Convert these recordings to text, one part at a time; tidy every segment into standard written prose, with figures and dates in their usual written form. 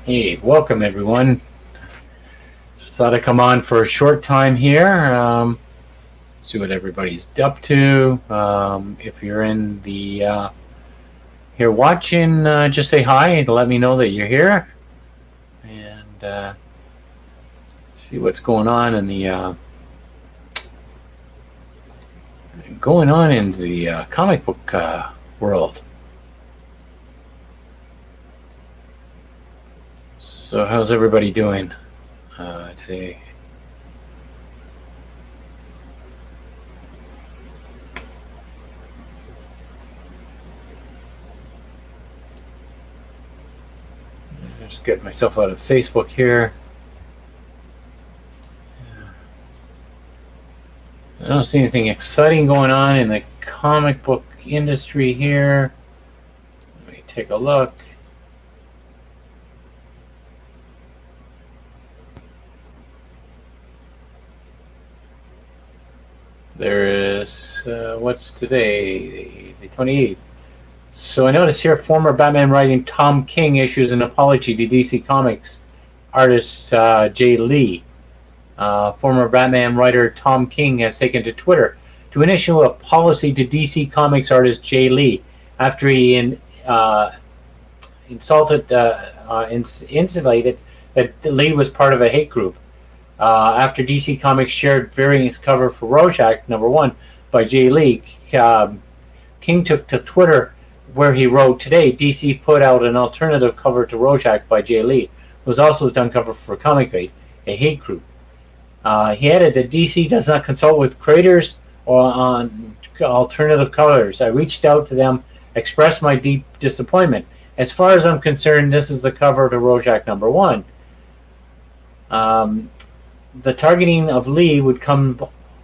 Hey, welcome everyone. Just thought I'd come on for a short time here, see what everybody's up to. If you're in the here watching, just say hi and let me know that you're here, and see what's going on in the comic book world. So, how's everybody doing today? Just get myself out of Facebook here. I don't see anything exciting going on in the comic book industry here. Let me take a look. There is, what's today? The 28th. So I notice here former Batman writer Tom King issues an apology to DC Comics artist Jay Lee. Former Batman writer Tom King has taken to Twitter to issue a policy to DC Comics artist Jay Lee after he insulated that Lee was part of a hate group. After DC Comics shared variant cover for Rorschach #1 by Jay Lee, King took to Twitter where he wrote, "Today, DC put out an alternative cover to Rorschach by Jay Lee, who was also done cover for Comic Bait, a hate group." He added that DC does not consult with creators or on alternative colors. "I reached out to them, expressed my deep disappointment. As far as I'm concerned, this is the cover to Rorschach #1. The targeting of Lee would come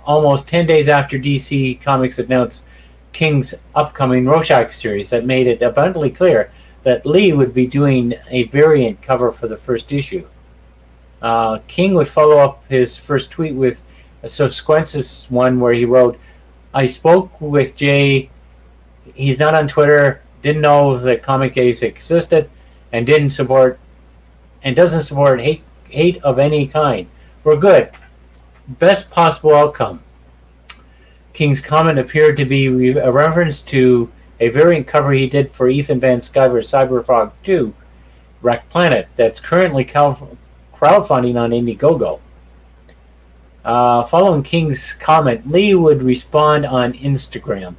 almost 10 days after DC Comics announced King's upcoming Rorschach series that made it abundantly clear that Lee would be doing a variant cover for the first issue. King would follow up his first tweet with a subsequent one where he wrote, "I spoke with Jay. He's not on Twitter, didn't know that Comic Ace existed, and doesn't support hate of any kind. We're good. Best possible outcome." King's comment appeared to be a reference to a variant cover he did for Ethan Van Sciver's Cyberfrog 2, Wrecked Planet, that's currently crowdfunding on Indiegogo. Following King's comment, Lee would respond on Instagram.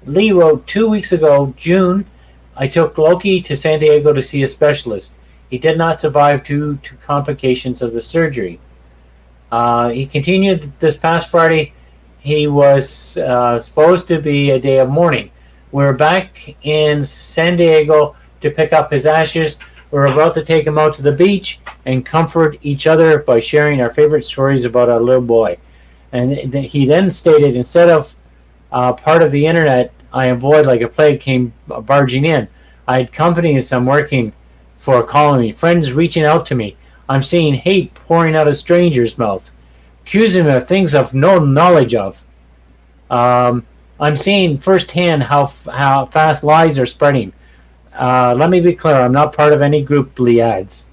Lee wrote, "2 weeks ago, June, I took Loki to San Diego to see a specialist. He did not survive due to complications of the surgery." He continued, "This past Friday, he was supposed to be a day of mourning. We're back in San Diego to pick up his ashes. We're about to take him out to the beach and comfort each other by sharing our favorite stories about our little boy." And he then stated, "Instead of part of the internet I avoid like a plague came barging in. I had company as I'm working for calling me, friends reaching out to me. I'm seeing hate pouring out of strangers' mouth, accusing me of things I've no knowledge of. I'm seeing firsthand how fast lies are spreading. Let me be clear, I'm not part of any group," Lee adds.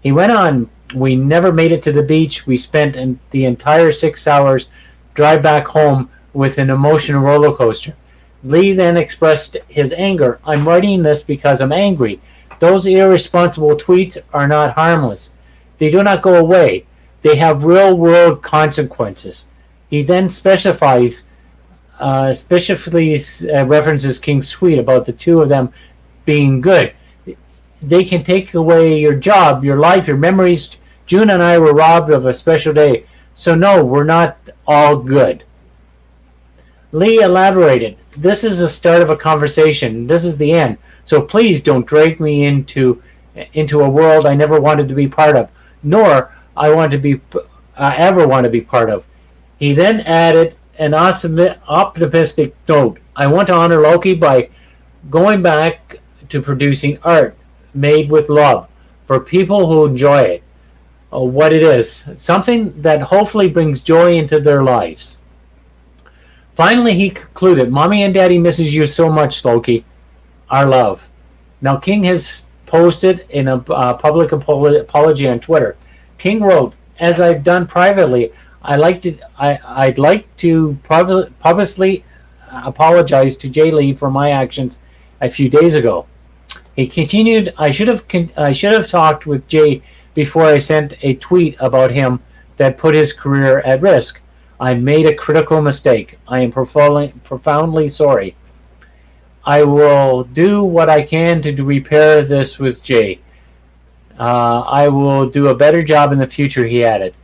He went on, "We never made it to the beach. We spent the entire 6 hours drive back home with an emotional roller coaster." Lee then expressed his anger. "I'm writing this because I'm angry. Those irresponsible tweets are not harmless. They do not go away. They have real-world consequences." He then specifically references King's tweet about the two of them being good. "They can take away your job, your life, your memories. June and I were robbed of a special day. So no, we're not all good." Lee elaborated, "This is the start of a conversation. This is the end. So please don't drag me into a world I never wanted to be part of, nor I ever want to be part of." He then added an optimistic note. "I want to honor Loki by going back to producing art made with love for people who enjoy it, what it is, something that hopefully brings joy into their lives." Finally, he concluded, "Mommy and Daddy misses you so much, Loki. Our love." Now, King has posted in a public apology on Twitter. King wrote, "As I've done privately, I'd like to publicly apologize to Jay Lee for my actions a few days ago." He continued, I should have talked with Jay before I sent a tweet about him that put his career at risk. I made a critical mistake. I am profoundly sorry. I will do what I can to repair this with Jay. I will do a better job in the future," he added.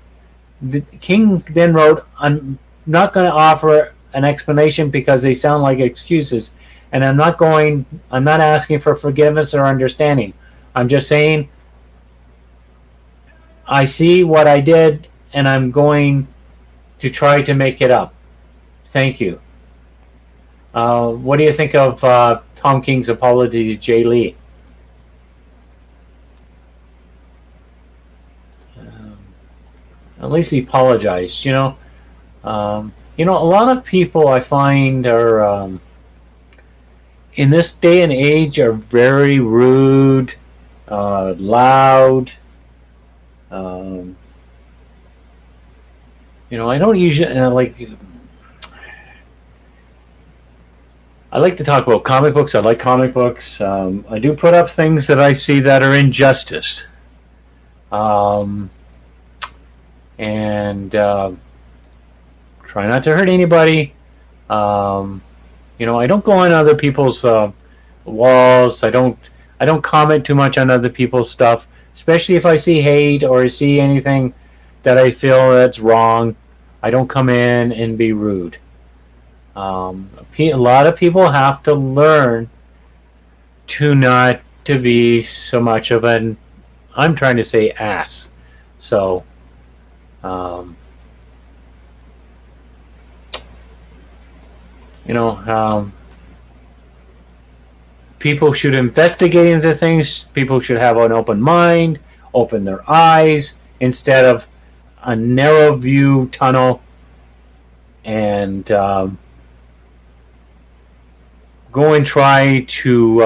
King then wrote, "I'm not going to offer an explanation because they sound like excuses, and I'm not asking for forgiveness or understanding. I'm just saying I see what I did, and I'm going to try to make it up. Thank you." What do you think of Tom King's apology to Jay Lee? At least he apologized, a lot of people I find are, in this day and age, are very rude, loud. I don't usually I like to talk about comic books. I like comic books. I do put up things that I see that are injustice. And try not to hurt anybody. I don't go on other people's walls. I don't comment too much on other people's stuff, especially if I see hate or see anything that I feel that's wrong. I don't come in and be rude. A lot of people have to learn to not to be so much of an, I'm trying to say, ass. So, people should investigate into things. People should have an open mind, open their eyes, instead of a narrow view tunnel and go and try to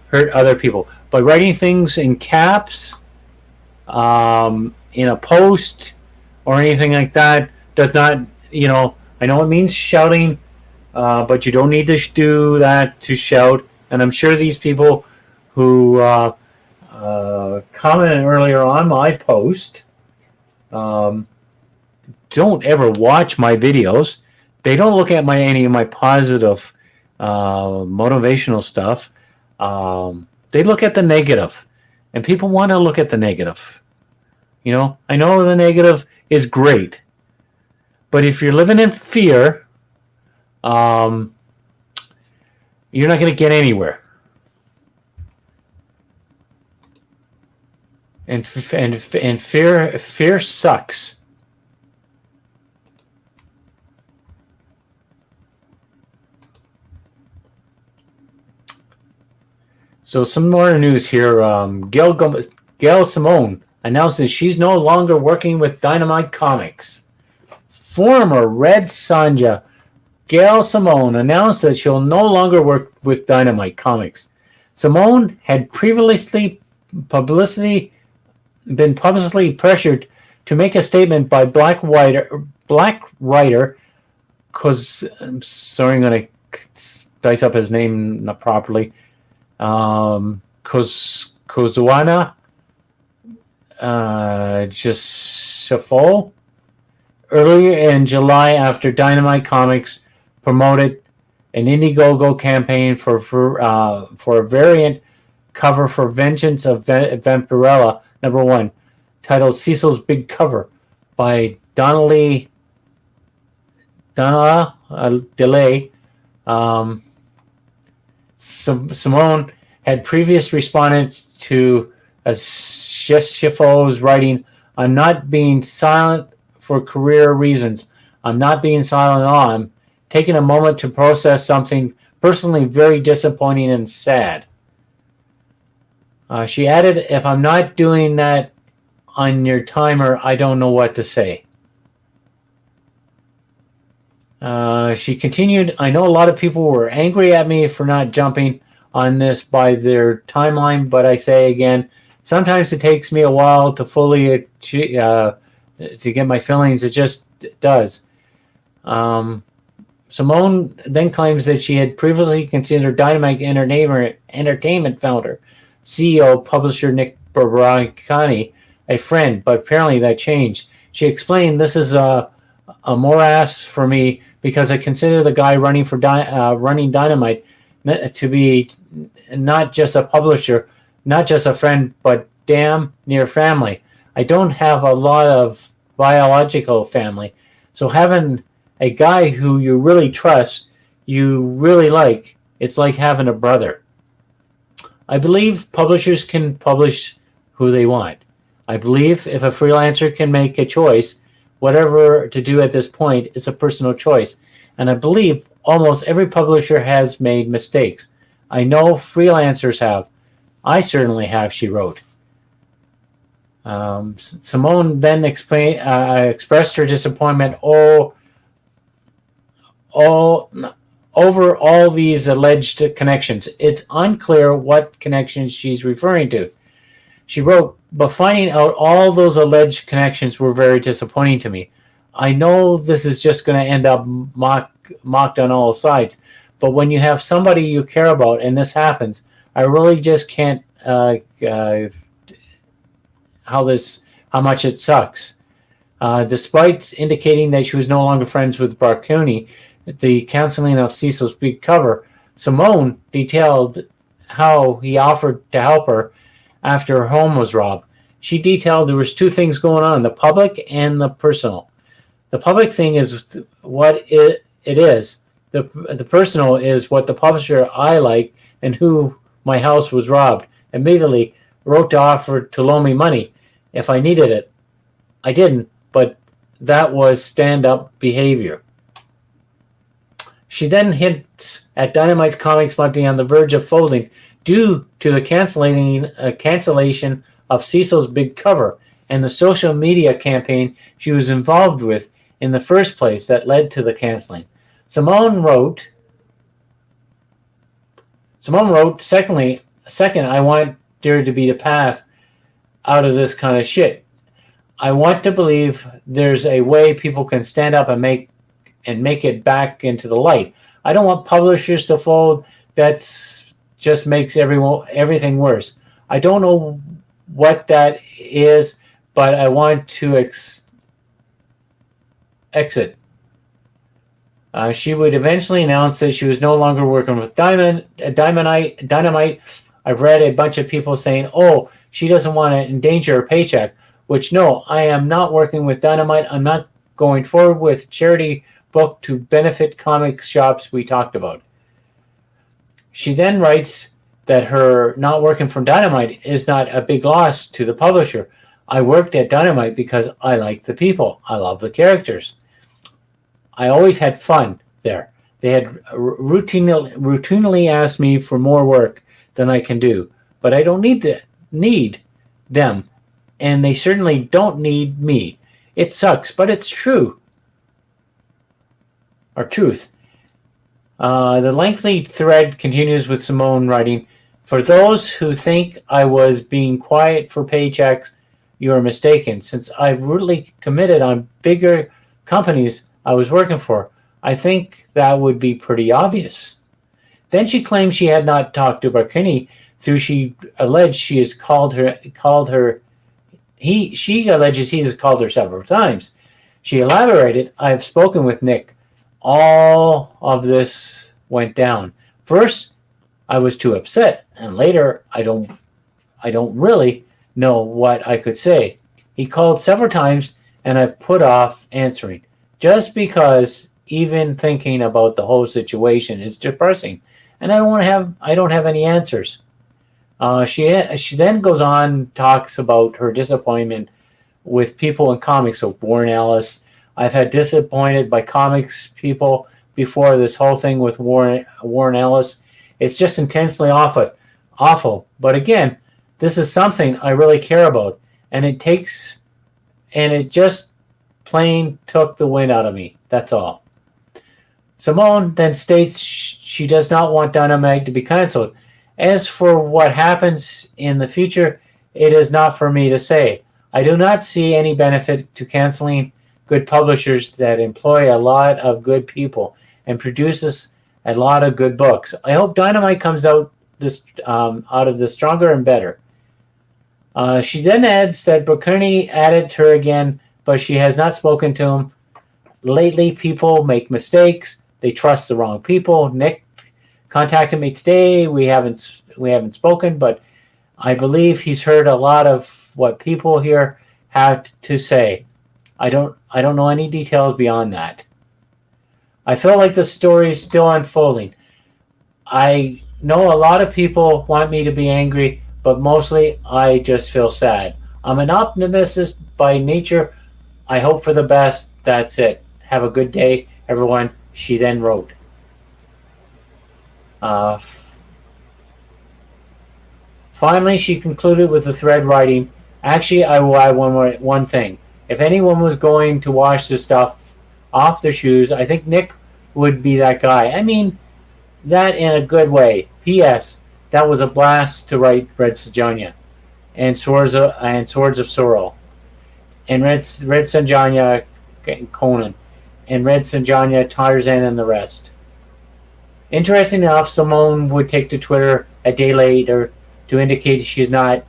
hurt other people. By writing things in caps, in a post, or anything like that, does not, I know it means shouting, but you don't need to do that to shout. And I'm sure these people who commented earlier on my post don't ever watch my videos. They don't look at any of my positive motivational stuff. They look at the negative, and people want to look at the negative. I know the negative is great, but if you're living in fear, you're not going to get anywhere. And fear sucks. So some more news here. Gail Simone announces she's no longer working with Dynamite Comics. Former Red Sonja Gail Simone announced that she'll no longer work with Dynamite Comics. Simone had previously been publicly pressured to make a statement by black writer, because I'm sorry, I'm going to dice up his name not properly. Kozuana Josefo earlier in July, after Dynamite Comics promoted an Indiegogo campaign for a variant cover for Vengeance of Vampirella #1, titled Cecil's Big Cover by Donnelly DeLay. Simone had previously responded to Schifo's writing, "I'm not being silent for career reasons. I'm not being silent at all. I'm taking a moment to process something personally very disappointing and sad." She added, "If I'm not doing that on your timer, I don't know what to say." She continued, "I know a lot of people were angry at me for not jumping on this by their timeline, but I say again, sometimes it takes me a while to fully to get my feelings. It just does. Simone then claims that she had previously considered Dynamite Entertainment founder, CEO, publisher Nick Baracani a friend, but apparently that changed. She explained, "This is a morass for me because I consider the guy running Dynamite to be not just a publisher, not just a friend, but damn near family. I don't have a lot of biological family, so having a guy who you really trust, you really like, it's like having a brother." I believe publishers can publish who they want. I believe if a freelancer can make a choice, whatever to do at this point, it's a personal choice. And I believe almost every publisher has made mistakes. I know freelancers have. I certainly have, she wrote. Simone then expressed her disappointment over all these alleged connections. It's unclear what connections she's referring to. She wrote, "But finding out all those alleged connections were very disappointing to me. I know this is just going to end up mocked on all sides, but when you have somebody you care about and this happens, I really just can't how much it sucks." Despite indicating that she was no longer friends with Baracani, the canceling of Cecil's big cover, Simone detailed how he offered to help her after her home was robbed. She detailed there was two things going on, the public and the personal. The public thing is what it is. The personal is what the publisher I like and who my house was robbed. Immediately wrote to offer to loan me money if I needed it. I didn't, but that was stand-up behavior. She then hints at Dynamite's comics might be on the verge of folding due to the cancellation of Cecil's big cover and the social media campaign she was involved with in the first place that led to the canceling. Simone wrote, second, I want there to be the path out of this kind of shit. I want to believe there's a way people can stand up and make it back into the light. I don't want publishers to fold. That's just makes everything worse. I don't know what that is, but I want to exit. She would eventually announce that she was no longer working with Dynamite. I've read a bunch of people saying, "Oh, she doesn't want to endanger her paycheck," which no, I am not working with Dynamite. I'm not going forward with charity book to benefit comic shops we talked about. She then writes that her not working for Dynamite is not a big loss to the publisher. I worked at Dynamite because I like the people. I love the characters. I always had fun there. They had routinely asked me for more work than I can do, but I don't need them, and they certainly don't need me. It sucks, but it's true. Or truth. The lengthy thread continues with Simone writing, "For those who think I was being quiet for paychecks, you are mistaken. Since I've really committed on bigger companies I was working for, I think that would be pretty obvious." Then she claims she had not talked to Baracani, though she alleged he has called her several times. She elaborated, "I have spoken with Nick. All of this went down. First, I was too upset, and later I don't really know what I could say. He called several times and I put off answering just because even thinking about the whole situation is depressing, and I don't have any answers." She then goes on, talks about her disappointment with people in comics, so Warren Ellis. "I've had disappointed by comics people before this whole thing with Warren Ellis. It's just intensely awful. But again, this is something I really care about, and it just plain took the wind out of me. That's all." Simone then states she does not want Dynamite to be canceled. As for what happens in the future, it is not for me to say. I do not see any benefit to canceling good publishers that employ a lot of good people and produces a lot of good books. I hope Dynamite comes out of this stronger and better. She then adds that Berkerney added her again, but she has not spoken to him. Lately, people make mistakes. They trust the wrong people. Nick contacted me today. We haven't spoken, but I believe he's heard a lot of what people here have to say. I don't know any details beyond that. I feel like the story is still unfolding. I know a lot of people want me to be angry, but mostly I just feel sad. I'm an optimist by nature. I hope for the best. That's it. Have a good day, everyone. She then wrote. Finally, she concluded with the thread writing, actually, I will add one thing. If anyone was going to wash this stuff off their shoes, I think Nick would be that guy. I mean, that in a good way. P.S. That was a blast to write Red Sonja and Swords of Sorrow. And Red Sonja Conan. And Red Sonja Tarzan and the rest. Interesting enough, Simone would take to Twitter a day later to indicate she's not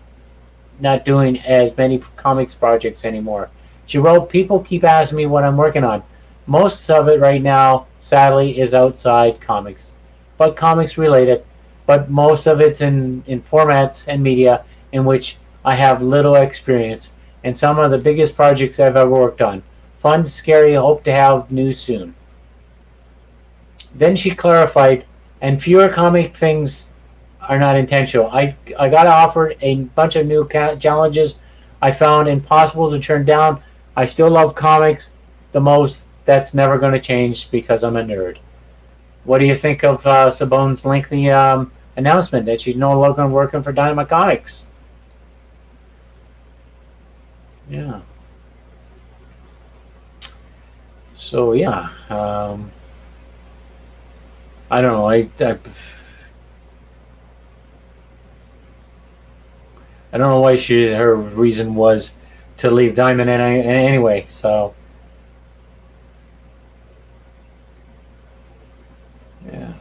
doing as many comics projects anymore. She wrote, "People keep asking me what I'm working on. Most of it right now, sadly, is outside comics, but comics related. But most of it's in formats and media in which I have little experience, and some of the biggest projects I've ever worked on. Fun, scary, hope to have news soon." Then she clarified, and fewer comic things are not intentional. I got offered a bunch of new challenges I found impossible to turn down. I still love comics the most. That's never going to change because I'm a nerd. What do you think of Simone's lengthy announcement that she's no longer working for Dynamite Comics? Yeah. So yeah, I don't know. I don't know why her reason was to leave Diamond anyway. So yeah,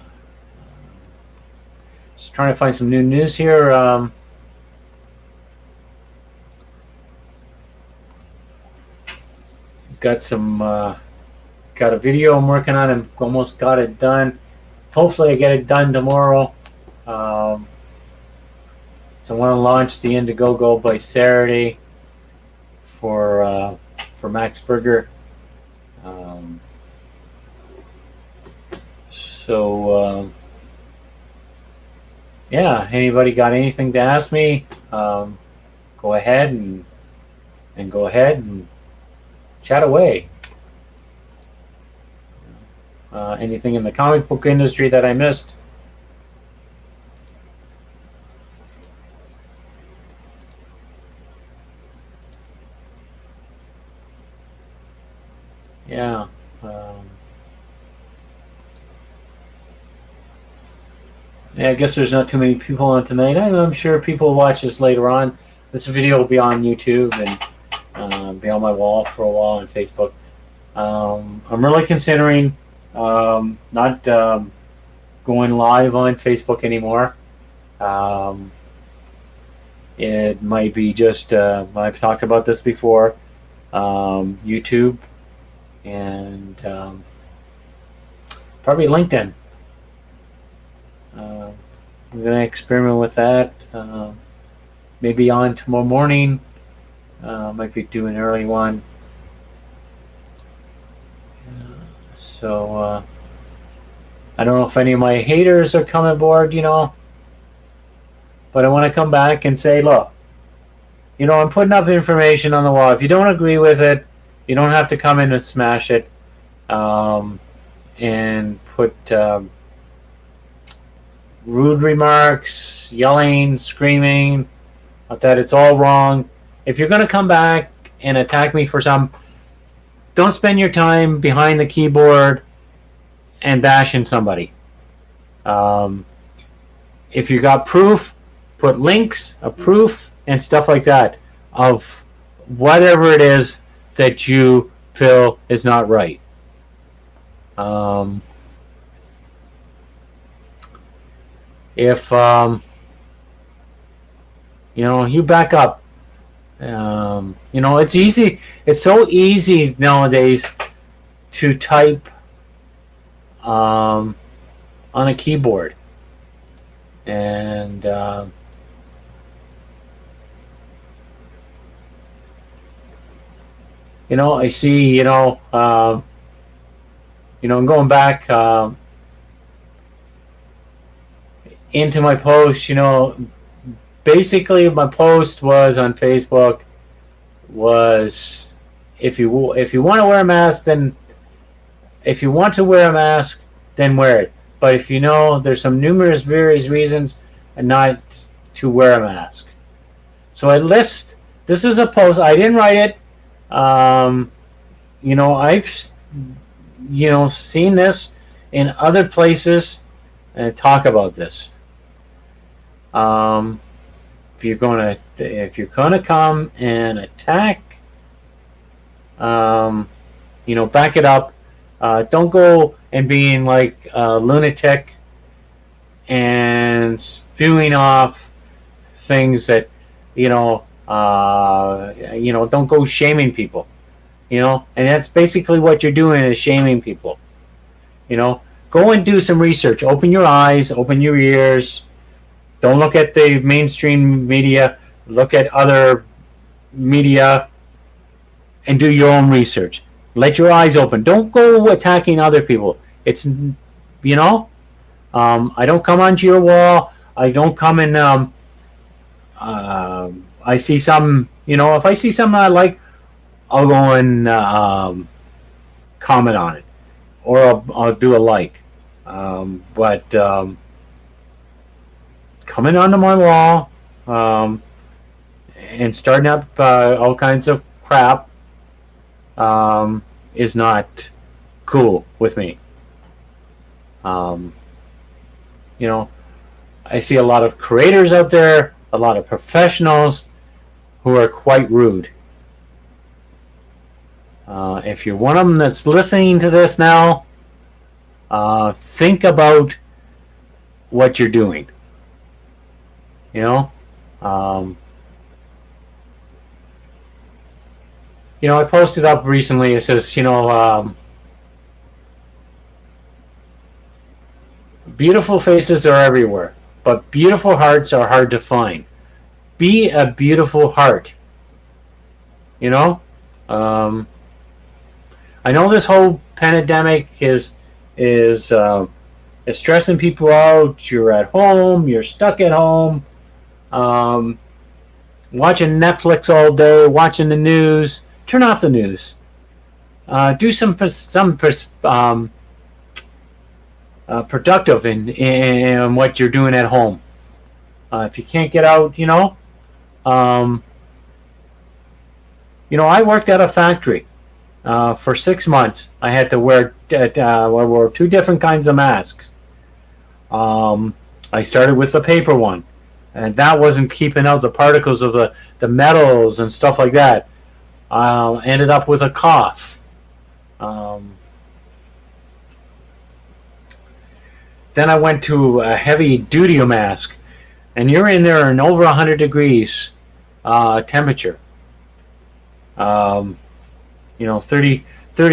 just trying to find some new news here. Got a video I'm working on and almost got it done. Hopefully I get it done tomorrow. So I want to launch the Indiegogo by Saturday for Max Burger. Yeah, anybody got anything to ask me? Go ahead and go ahead and chat away. Anything in the comic book industry that I missed? Yeah. Yeah, I guess there's not too many people on tonight. I'm sure people will watch this later on. This video will be on YouTube and be on my wall for a while on Facebook. I'm really considering not going live on Facebook anymore. It might be just, I've talked about this before, YouTube and probably LinkedIn. I'm going to experiment with that. Maybe on tomorrow morning. Might be doing an early one. So I don't know if any of my haters are coming aboard, but I want to come back and say, look, I'm putting up information on the wall. If you don't agree with it, you don't have to come in and smash it and put rude remarks, yelling, screaming, that it's all wrong. If you're going to come back and attack me for don't spend your time behind the keyboard and bashing somebody. if you got proof, put links of proof and stuff like that of whatever it is that you feel is not right. If you back up. It's easy. It's so easy nowadays to type on a keyboard, and I see. I'm going back into my post. Basically, my post was on Facebook was if you want to wear a mask, then if you want to wear a mask, then wear it. But if there's some numerous various reasons not to wear a mask. So I list. This is a post. I didn't write it. I've seen this in other places and talk about this. If you're gonna come and attack, back it up. Don't go and being like a lunatic and spewing off things that don't go shaming people. And that's basically what you're doing is shaming people. Go and do some research. Open your eyes. Open your ears. Don't look at the mainstream media. Look at other media and do your own research. Let your eyes open. Don't go attacking other people. It's, I don't come onto your wall. I don't come and, I see some, if I see something I like, I'll go and comment on it. Or I'll do a like. But coming onto my wall and starting up all kinds of crap is not cool with me. I see a lot of creators out there, a lot of professionals who are quite rude. If you're one of them that's listening to this now, think about what you're doing. I posted up recently. It says, beautiful faces are everywhere, but beautiful hearts are hard to find. Be a beautiful heart. I know this whole pandemic is stressing people out. You're at home. You're stuck at home. Watching Netflix all day, watching the news. Turn off the news. Do some productive in what you're doing at home. If you can't get out, I worked at a factory for 6 months. I had to wear 2 different kinds of masks. I started with the paper one, and that wasn't keeping out the particles of the metals and stuff like that. Ended up with a cough. Then I went to a heavy duty mask, and you're in there in over 100 degrees temperature. 30,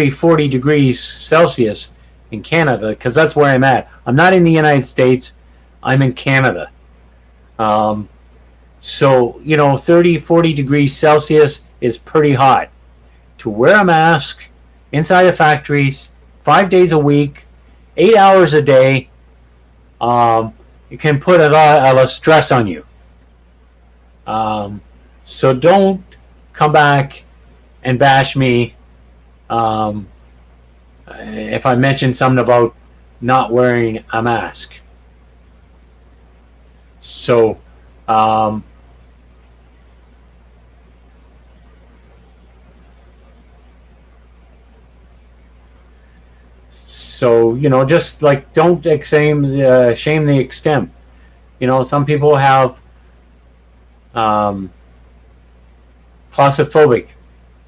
40 degrees Celsius in Canada, because that's where I'm at. I'm not in the United States. I'm in Canada. So, 30, 40 degrees Celsius is pretty hot. To wear a mask inside the factories 5 days a week, 8 hours a day, it can put a lot of stress on you. So don't come back and bash me if I mention something about not wearing a mask. So, just like don't shame the extent. some people have claustrophobic.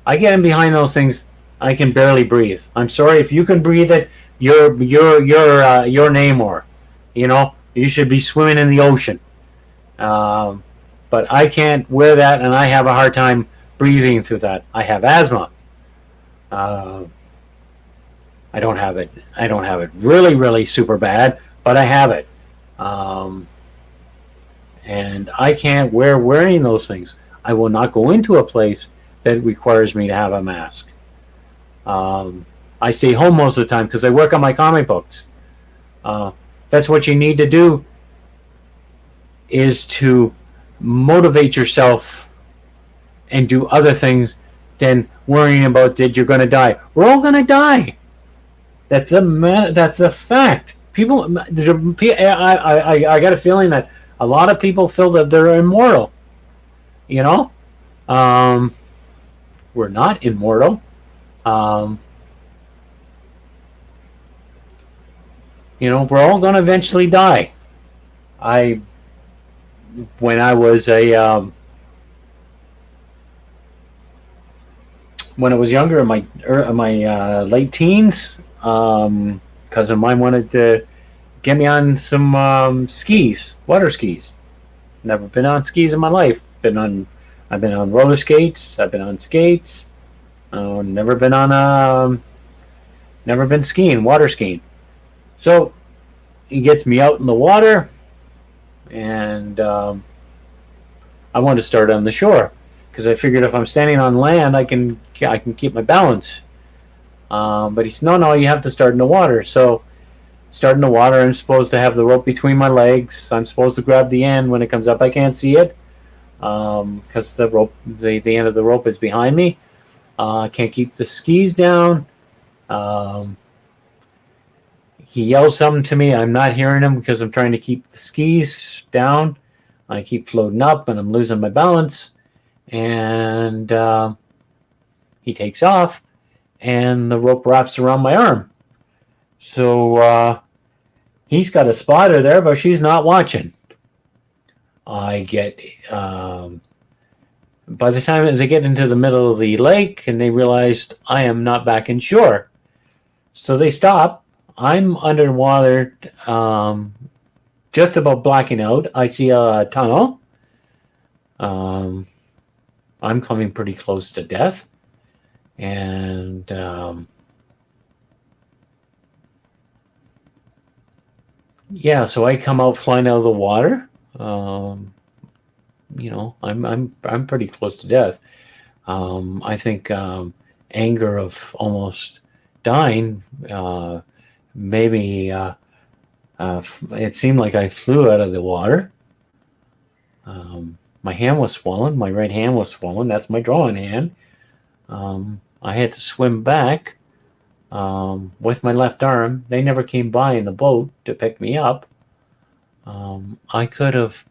I get in behind those things. I can barely breathe. I'm sorry if you can breathe it. You're Namor. You should be swimming in the ocean. But I can't wear that, and I have a hard time breathing through that. I have asthma. I don't have it. I don't have it really, really super bad, but I have it. And I can't wearing those things. I will not go into a place that requires me to have a mask. I stay home most of the time because I work on my comic books. That's what you need to do, is to motivate yourself and do other things than worrying about that you're going to die. We're all going to die. That's a fact. People, I got a feeling that a lot of people feel that they're immortal. We're not immortal. We're all going to eventually die. When I was when I was younger, in my late teens, cousin of mine wanted to get me on some skis, water skis. Never been on skis in my life. I've been on roller skates. I've been on skates. Never been skiing, water skiing. So he gets me out in the water, and I wanted to start on the shore because I figured if I'm standing on land, I can keep my balance. But he said, no, you have to start in the water. So start in the water, I'm supposed to have the rope between my legs. I'm supposed to grab the end when it comes up. I can't see it because the rope, the end of the rope is behind me. I can't keep the skis down. He yells something to me. I'm not hearing him because I'm trying to keep the skis down. I keep floating up and I'm losing my balance. And he takes off and the rope wraps around my arm. So he's got a spotter there, but she's not watching. I get... by the time they get into the middle of the lake and they realized I am not back in shore. So they stop. I'm underwater, just about blacking out. I see a tunnel. I'm coming pretty close to death. And yeah, so I come out flying out of the water. I'm pretty close to death. I think anger of almost dying, maybe it seemed like I flew out of the water. My hand was swollen. My right hand was swollen. That's my drawing hand. I had to swim back with my left arm. They never came by in the boat to pick me up. I could have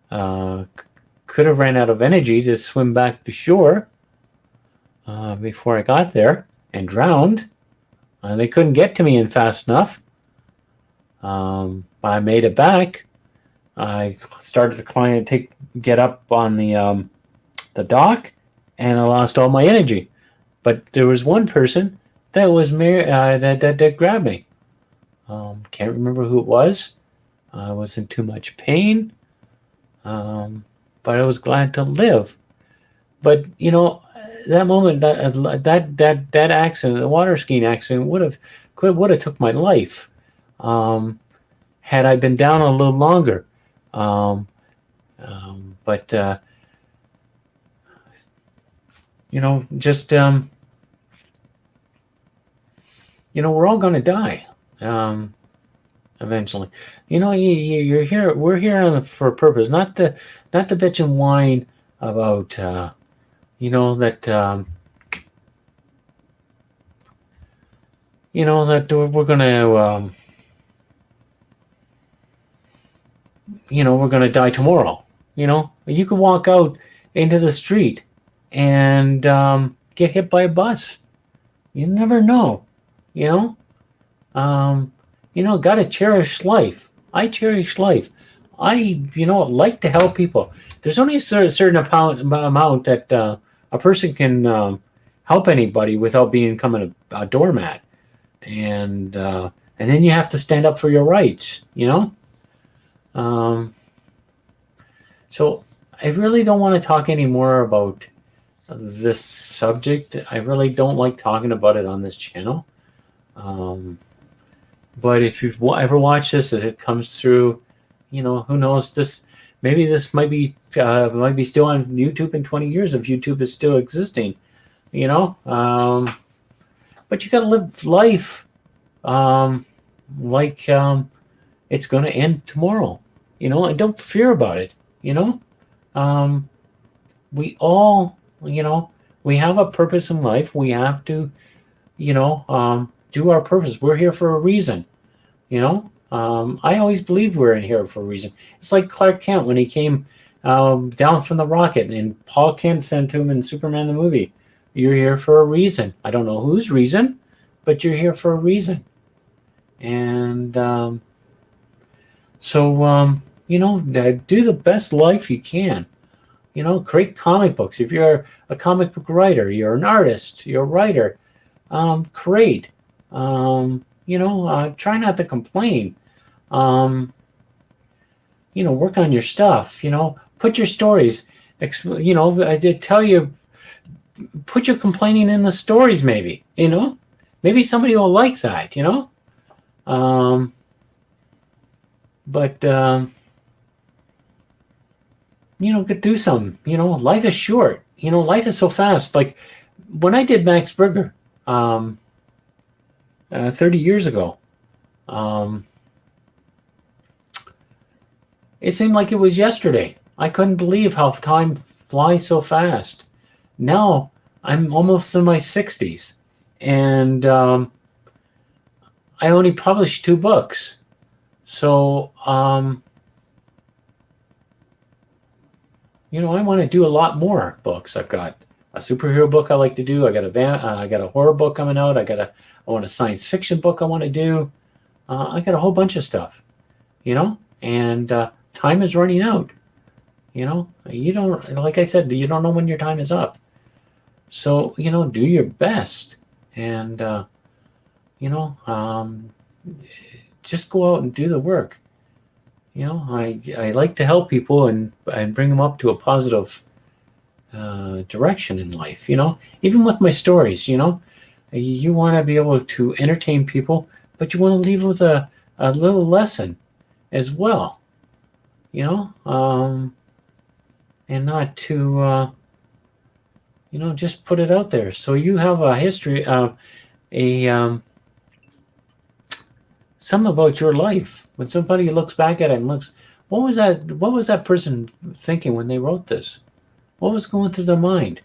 ran out of energy to swim back to shore before I got there and drowned. They couldn't get to me in fast enough. I made it back. I started to climb, get up on the dock, and I lost all my energy. But there was one person that was that grabbed me. Can't remember who it was. I was in too much pain, but I was glad to live. But that moment, that accident, the water skiing accident, would have took my life had I been down a little longer. But we're all going to die eventually. You're here. We're here for a purpose, not to bitch and whine about that we're gonna we're gonna die tomorrow. You could walk out into the street and get hit by a bus. You never know. Gotta cherish life. I cherish life. like to help people. There's only a certain amount that a person can help anybody without becoming a doormat, and then you have to stand up for your rights. So I really don't want to talk anymore about this subject. I really don't like talking about it on this channel. But if you ever watch this, as it comes through, who knows? Maybe this might be still on YouTube in 20 years if YouTube is still existing. But you got to live life like it's going to end tomorrow. And don't fear about it. We all, we have a purpose in life. We have to, do our purpose. We're here for a reason. I always believed we're in here for a reason. It's like Clark Kent when he came down from the rocket, and Paul Kent said to him in Superman the movie, "You're here for a reason. I don't know whose reason, but you're here for a reason." And do the best life you can. Create comic books. If you're a comic book writer, you're an artist, you're a writer, create. Try not to complain. Work on your stuff. Put your stories. I did tell you, put your complaining in the stories. Maybe maybe somebody will like that. Do something. Life is short. Life is so fast. Like when I did Max Burger 30 years ago, it seemed like it was yesterday. I couldn't believe how time flies so fast. Now I'm almost in my 60s, and I only published 2 books. So I want to do a lot more books. I've got a superhero book I like to do. I got a horror book coming out. I want a science fiction book I want to do. I got a whole bunch of stuff, and time is running out. You don't, like I said, you don't know when your time is up. So, do your best, and, just go out and do the work. I like to help people and bring them up to a positive direction in life. Even with my stories, you want to be able to entertain people, but you want to leave with a little lesson as well, and not to, just put it out there. So you have a history of something about your life. When somebody looks back at it and looks, what was that person thinking when they wrote this? What was going through their mind?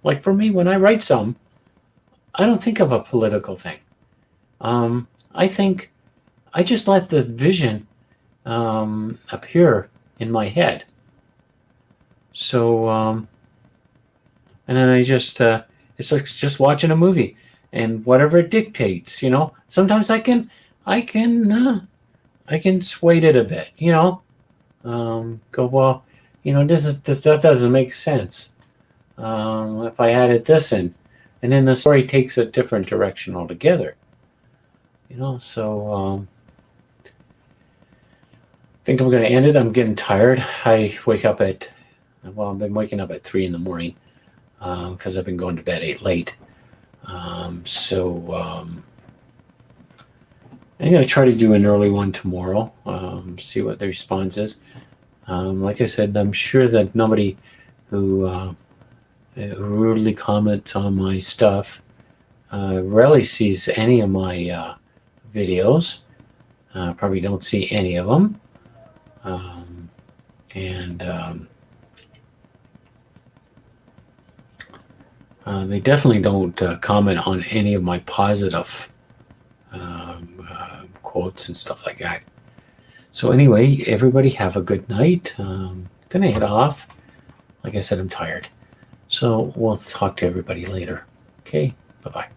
Like for me, when I write something, I don't think of a political thing. I just let the vision appear in my head. So, and then it's like just watching a movie, and whatever it dictates, sometimes I can sway it a bit, go, well, that doesn't make sense. If I added this in, and then the story takes a different direction altogether, so, I think I'm going to end it. I'm getting tired. I've been waking up at 3 in the morning, because I've been going to bed late. I'm going to try to do an early one tomorrow, see what the response is. Like I said, I'm sure that nobody who rudely comments on my stuff rarely sees any of my videos. Probably don't see any of them. They definitely don't comment on any of my positive quotes and stuff like that. So anyway, everybody have a good night. Gonna head off. Like I said, I'm tired. So we'll talk to everybody later. Okay, bye-bye.